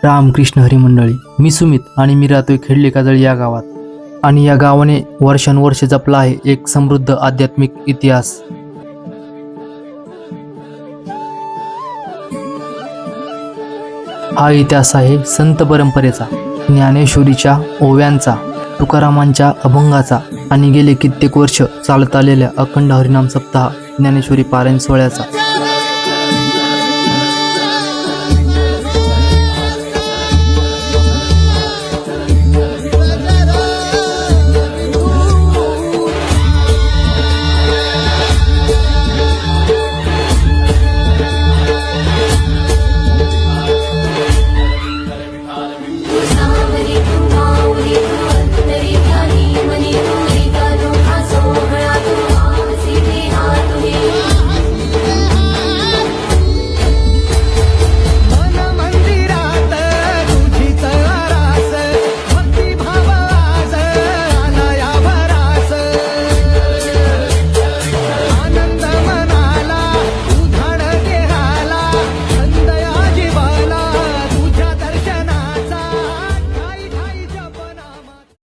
रामकृष्ण हरी मंडळी, मी सुमित आणि मी राहतोय खेडले काजळी या गावात. आणि या गावाने वर्षानुवर्षे जपला आहे एक समृद्ध आध्यात्मिक इतिहास. हा इतिहास आहे संत परंपरेचा, ज्ञानेश्वरीच्या ओव्यांचा, तुकारामांच्या अभंगाचा आणि गेले कित्येक वर्ष चालत आलेल्या अखंड हरिनाम सप्ताह ज्ञानेश्वरी पारायण सोहळ्याचा.